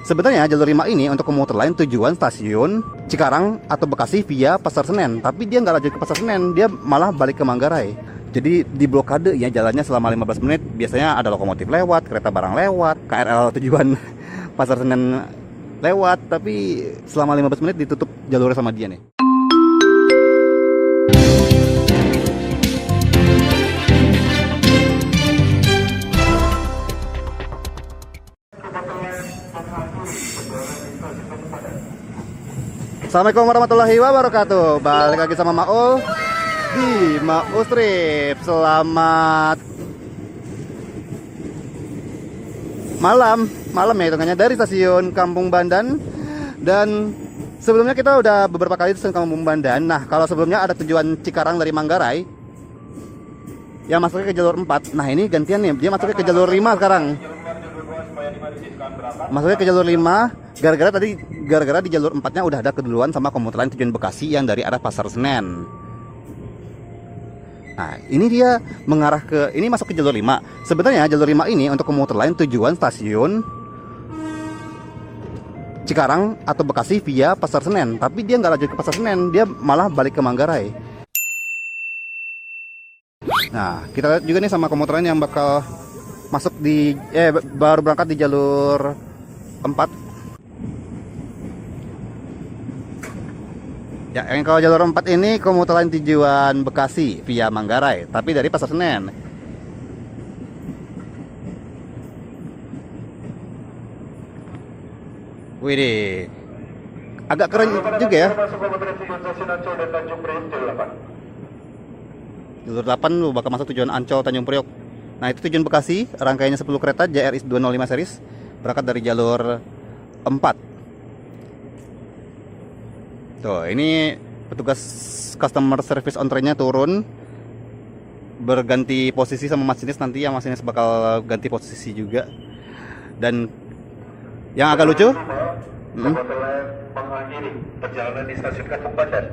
Sebenarnya jalur 5 ini untuk komuter lain tujuan stasiun Cikarang atau Bekasi via Pasar Senen. Tapi dia nggak lanjut ke Pasar Senen, dia malah balik ke Manggarai. Jadi di blokade ya jalannya selama 15 menit. Biasanya ada lokomotif lewat, kereta barang lewat, KRL tujuan Pasar Senen lewat. Tapi selama 15 menit ditutup jalurnya sama dia nih. Assalamualaikum warahmatullahi wabarakatuh. Balik lagi sama Maul di Maul Trip. Selamat malam ya hitungannya dari stasiun Kampung Bandan. Dan sebelumnya kita udah beberapa kali di stasiun Kampung Bandan. Nah, kalau sebelumnya ada tujuan Cikarang dari Manggarai yang masuknya ke jalur 4. Nah, ini gantian nih, dia masuknya ke jalur 5 sekarang. Masuknya ke jalur 5 gara-gara di jalur 4-nya udah ada keduluan sama komuter lain tujuan Bekasi yang dari arah Pasar Senen. Nah, ini dia mengarah ke, ini masuk ke jalur 5. Sebenarnya jalur 5 ini untuk komuter lain tujuan stasiun Cikarang atau Bekasi via Pasar Senen. Tapi dia nggak lanjut ke Pasar Senen, dia malah balik ke Manggarai. Nah, kita lihat juga nih sama komuter lain yang bakal masuk di baru berangkat di jalur 4. Ya, yang kalau jalur 4 ini komuter lain tujuan Bekasi via Manggarai, tapi dari Pasar Senen. Wih, agak keren juga ya. Jalur 8 lu bakal masuk tujuan Ancol Tanjung Priok. Nah, itu tujuan Bekasi, rangkaiannya 10 kereta JRI 205 series berangkat dari jalur 4. Tuh, ini petugas customer service on train-nya turun berganti posisi sama masinis, nanti yang masinis bakal ganti posisi juga. Dan yang agak lucu, mengakhiri perjalanan di stasiun Kampung Bandan.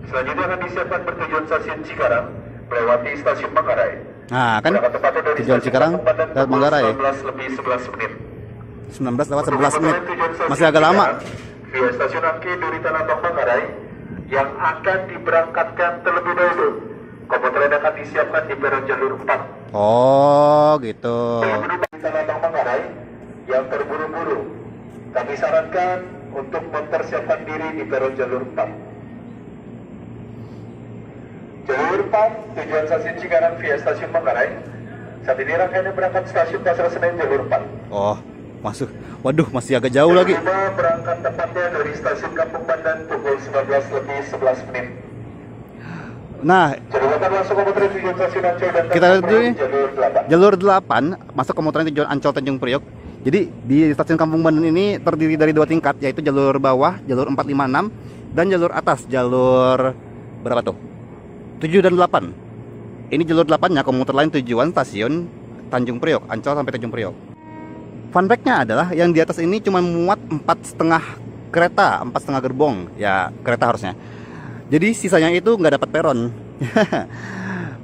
Selanjutnya akan disiapkan bertujuan stasiun Cikarang melewati stasiun Manggarai. nah kan tujuan Cikarang lewat Manggarai 19 lebih 11 menit. 19 lewat 11 menit, masih agak lama. Via stasiun Angke Duri Tanah Abang Manggarai yang akan diberangkatkan terlebih dahulu. Komuter lain akan disiapkan di peron jalur 4. Oh gitu. Di Tanah Abang Manggarai yang terburu-buru, kami sarankan untuk mempersiapkan diri di peron jalur 4. Jalur 4 tujuan stasiun Cikarang via stasiun Manggarai. Saat ini rangkaiannya berangkat stasiun Pasar Senen jalur 4. Oh, masuk. Waduh, masih agak jauh lagi. Berangkat tepatnya dari stasiun Kampung Bandan pukul 19 lebih 11 menit. Nah, kita lihat dulu nih. Jalur 8 masuk komuter tujuan Ancol Tanjung Priok. Jadi di stasiun Kampung Bandan ini terdiri dari 2 tingkat, yaitu jalur bawah, jalur 456, dan jalur atas, jalur berapa tuh? 7 dan 8. Ini jalur 8-nya komuter lain tujuan stasiun Tanjung Priok, Ancol sampai Tanjung Priok. Fun fact-nya adalah yang di atas ini cuma muat 4,5 kereta, 4,5 gerbong, ya kereta harusnya. Jadi sisanya itu nggak dapat peron.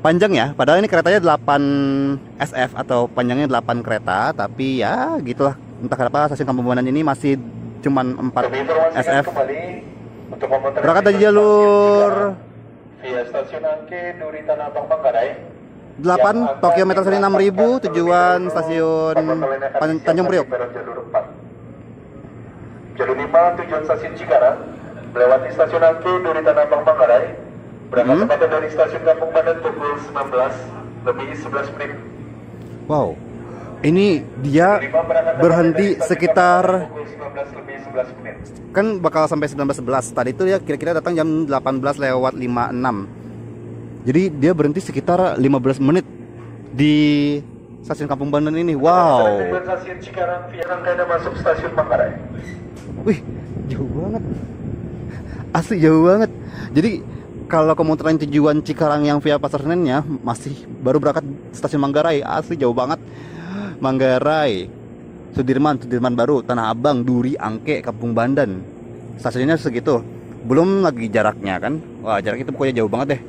Panjang ya, padahal ini keretanya 8 SF atau panjangnya 8 kereta, tapi ya gitulah. Entah kenapa stasiun Kampung Bandan ini masih cuma 4 SF. Berangkat dari jalur via stasiun Angke Duri Tanah Abang Manggarai 8 Tokyo Metro Seri 6000 tujuan stasiun Tanjung Priok. Jalur 5 tujuan stasiun Cikarang melewati stasiun Angke Duri Tanah Abang Manggarai berangkat tepatnya dari stasiun Kampung Bandan pukul 19 lebih 11 menit. Wow, ini dia berhenti sekitar pukul 19 lebih 11 menit. Kan bakal sampai 19.11. Tadi itu ya kira-kira datang jam 18 lewat 56. Jadi dia berhenti sekitar 15 menit di stasiun Kampung Bandan ini. Wow. Stasiun Cikarang via rangkaian masuk stasiun Manggarai. Wih, jauh banget. Asli jauh banget. Jadi kalau komuter lain tujuan Cikarang yang via Pasar Senennya masih baru berangkat stasiun Manggarai. Asli jauh banget. Manggarai, Sudirman Baru, Tanah Abang, Duri, Angke, Kampung Bandan. Stasiunnya segitu. Belum lagi jaraknya kan. Wah, jarak itu pokoknya jauh banget deh.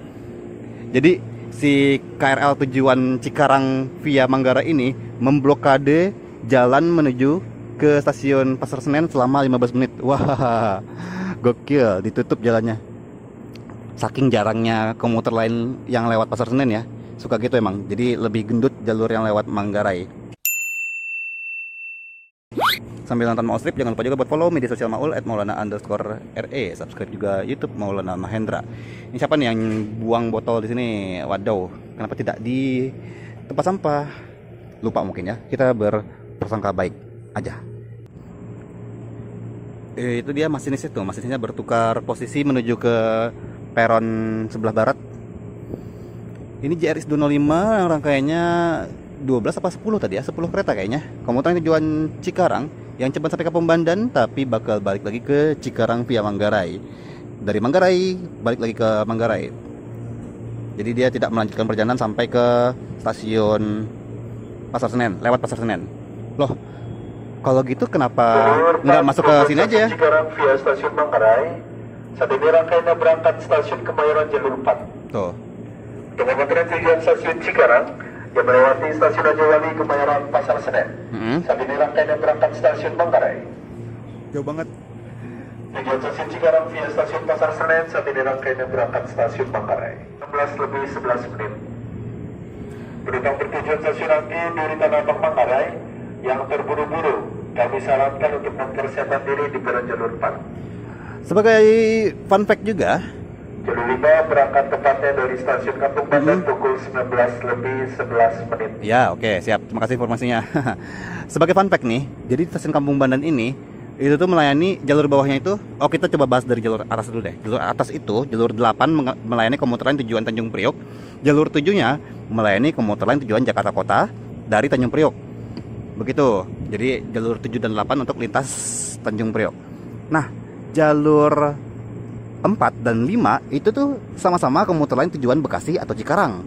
Jadi si KRL tujuan Cikarang via Manggarai ini memblokade jalan menuju ke stasiun Pasar Senen selama 15 menit. Wah, gokil, ditutup jalannya. Saking jarangnya komuter lain yang lewat Pasar Senen ya. Suka gitu emang. Jadi lebih gendut jalur yang lewat Manggarai. Sambil nonton Mau Strip, jangan lupa juga buat follow media sosial Maul @maulana_re, subscribe juga YouTube Maulana Mahendra. Ini siapa nih yang buang botol di sini? Waduh, kenapa tidak di tempat sampah? Lupa mungkin ya. Kita berprasangka baik aja. Itu dia masinis itu. Masinisnya bertukar posisi menuju ke peron sebelah barat. Ini JRX 205 rangkaiannya 12 apa 10 tadi ya? 10 kereta kayaknya. Komuter tujuan Cikarang yang cepat sampai ke Pembandan tapi bakal balik lagi ke Cikarang via Manggarai. Dari Manggarai balik lagi ke Manggarai. Jadi dia tidak melanjutkan perjalanan sampai ke stasiun Pasar Senen, lewat Pasar Senen. Loh, kalau gitu kenapa nggak masuk ke sini aja ya? Cikarang via stasiun Manggarai. Saat ini rangkaiannya berangkat stasiun Kemayoran jalur 4. Tuh. Komuter tujuan stasiun Cikarang yang melewati stasiun Rajawali Kemayoran Pasar Senen. Saat ini rangkaiannya berangkat stasiun Manggarai. Jauh banget. Tujuan stasiun Cikarang via stasiun Pasar Senen. Saat ini rangkaiannya berangkat stasiun Manggarai. 16:11 menit. Penumpang bertujuan stasiun Angke dari Tanah Abang Manggarai yang terburu-buru, kami sarankan untuk mempersiapkan diri di peron jalur 4. Sebagai fun fact juga, Jalur 5 berangkat tepatnya dari stasiun Kampung Bandan pukul 19:11 menit. ya oke, siap. Terima kasih informasinya. Sebagai fun fact nih, jadi stasiun Kampung Bandan ini itu tuh melayani jalur bawahnya itu. Oh, kita coba bahas dari jalur atas dulu deh. Jalur atas itu, jalur 8 melayani komuter lain tujuan Tanjung Priok. Jalur 7-nya melayani komuter lain tujuan Jakarta Kota dari Tanjung Priok. Begitu. Jadi jalur 7 dan 8 untuk lintas Tanjung Priok. Nah, jalur 4 dan 5 itu tuh sama-sama komuter lain tujuan Bekasi atau Cikarang.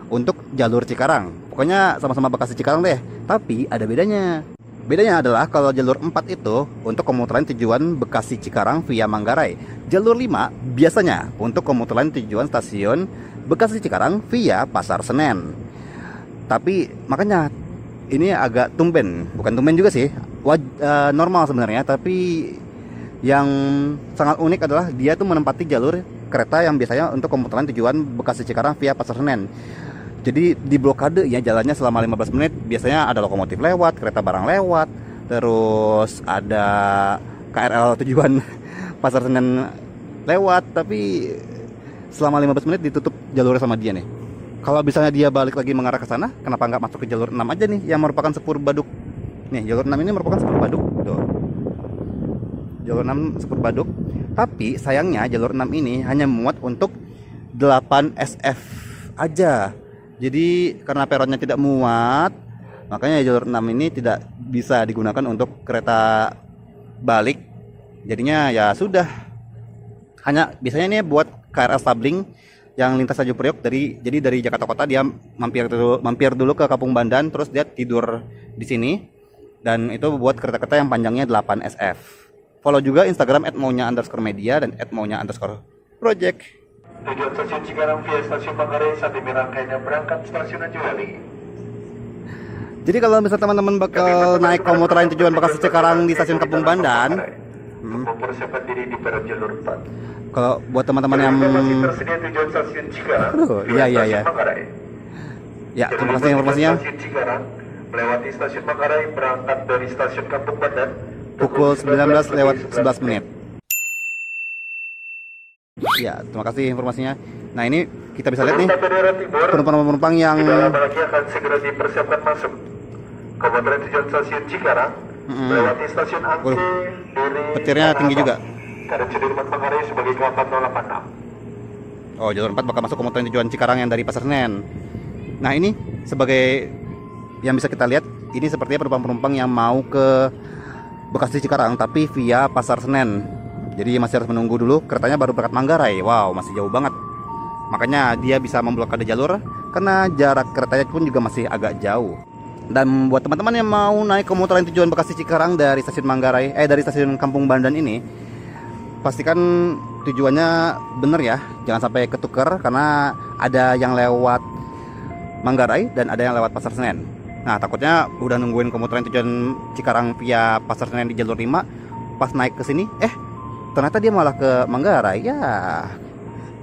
Untuk jalur Cikarang, pokoknya sama-sama Bekasi Cikarang deh. Tapi ada bedanya. Bedanya adalah kalau jalur 4 itu untuk komuter lain tujuan Bekasi Cikarang via Manggarai. Jalur 5 biasanya untuk komuter lain tujuan stasiun Bekasi Cikarang via Pasar Senen. Tapi makanya ini agak tumben, bukan tumben juga sih, normal sebenarnya. Tapi yang sangat unik adalah dia tuh menempati jalur kereta yang biasanya untuk komuter lain tujuan Bekasi Cikarang via Pasar Senen. Jadi di blokade ya jalannya selama 15 menit. Biasanya ada lokomotif lewat, kereta barang lewat, terus ada KRL tujuan Pasar Senen lewat. Tapi selama 15 menit ditutup jalurnya sama dia nih. Kalau misalnya dia balik lagi mengarah ke sana, kenapa nggak masuk ke jalur 6 aja nih yang merupakan sepur baduk. Nih, jalur 6 ini merupakan sepur baduk. Tuh. Jalur 6 sepur baduk. Tapi sayangnya jalur 6 ini hanya muat untuk 8 SF aja. Jadi karena peronnya tidak muat, makanya jalur 6 ini tidak bisa digunakan untuk kereta balik. Jadinya ya sudah. Hanya biasanya ini buat KRL Stabling yang lintas Tanjung Priok jadi dari Jakarta Kota dia mampir dulu ke Kampung Bandan, terus dia tidur di sini. Dan itu buat kereta-kereta yang panjangnya 8 SF. Follow juga Instagram @maunya_media dan @maunya_project. Tujuan stasiun Cikarang via stasiun Manggarai saat ini rangkaiannya berangkat stasiun Rajawali. Jadi kalau misalnya teman-teman bakal naik komuter lain tujuan Bekasi Cikarang di stasiun Kampung Bandan, mempersiapkan diri di peron jalur 4. kalau buat teman-teman yang masih tersedia tujuan stasiun Cikarang. iya. Manggarai. Ya, terima kasih informasinya. Stasiun Cikarang melewati stasiun Manggarai berangkat dari stasiun Kampung Bandan Pukul 19:11 menit. Ya, terima kasih informasinya. Nah, ini kita bisa lihat nih penumpang-penumpang yang tidak lama lagi akan segera dipersiapkan masuk. Komuter tujuan stasiun Cikarang melewati stasiun Angke dari petirnya tinggi juga. Karena Sudirman Manggarai sebagai kelompok 086. Oh, jalur 4 bakal masuk komuter tujuan Cikarang yang dari Pasar Senen. Nah, ini sebagai yang bisa kita lihat, ini sepertinya penumpang-penumpang yang mau ke Bekasi Cikarang tapi via Pasar Senen. Jadi masih harus menunggu dulu, keretanya baru berangkat Manggarai. Wow, masih jauh banget. Makanya dia bisa memblokade jalur karena jarak keretanya pun juga masih agak jauh. Dan buat teman-teman yang mau naik komuter lain tujuan Bekasi Cikarang dari stasiun Manggarai, dari stasiun Kampung Bandan ini, pastikan tujuannya bener ya, jangan sampai ketukar karena ada yang lewat Manggarai dan ada yang lewat Pasar Senen. Nah, takutnya udah nungguin komuter lain tujuan Cikarang via Pasar Senen di jalur 5, pas naik ke sini, ternyata dia malah ke Manggarai. Ya,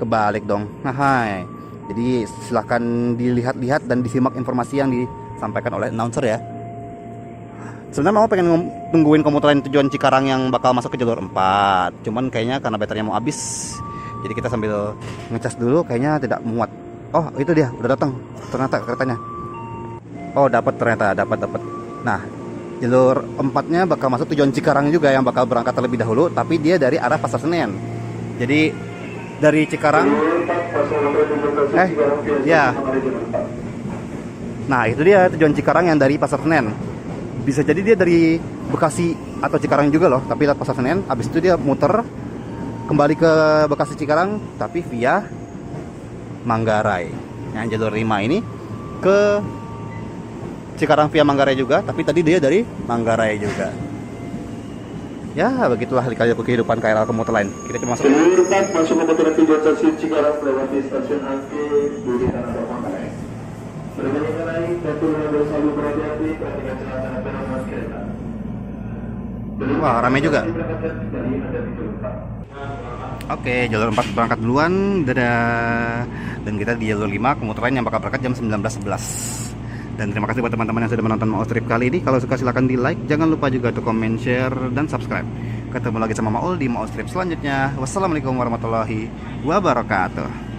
kebalik dong. Nah, hai. Jadi silahkan dilihat-lihat dan disimak informasi yang disampaikan oleh announcer ya. Sebenarnya mau pengen tungguin komuter lain tujuan Cikarang yang bakal masuk ke jalur 4. Cuman kayaknya karena baterainya mau habis, jadi kita sambil ngecas dulu, kayaknya tidak muat. Oh, itu dia, udah datang ternyata keretanya. Oh, dapat. Nah, jalur 4-nya bakal masuk tujuan Cikarang juga, yang bakal berangkat terlebih dahulu, tapi dia dari arah Pasar Senen. Jadi dari Cikarang ya. Nah, itu dia tujuan Cikarang yang dari Pasar Senen. Bisa jadi dia dari Bekasi atau Cikarang juga loh, tapi lewat Pasar Senen. Habis itu dia muter kembali ke Bekasi Cikarang, tapi via Manggarai. Yang jalur 5 ini ke Cikarang via Manggarai juga, tapi tadi dia dari Manggarai juga. Ya, begitulah lika-liku kehidupan KRL komuter lain. Kita cuma masuk. Jalur 4 masuk komuter tujuan stasiun Cikarang melewati stasiun Angke Budi Tanah Manggarai. Berbagai naik dan turun harus selalu berhati-hati perhatikan celana penumpang kereta. Wah, ramai juga. Oke, jalur 4 berangkat duluan. Dadah. Dan kita di jalur 5 komuter lain yang bakal berangkat jam 19.11. Dan terima kasih buat teman-teman yang sudah menonton Maul Trip kali ini. Kalau suka silahkan di like. Jangan lupa juga untuk komen, share, dan subscribe. Ketemu lagi sama Maul di Maul Trip selanjutnya. Wassalamualaikum warahmatullahi wabarakatuh.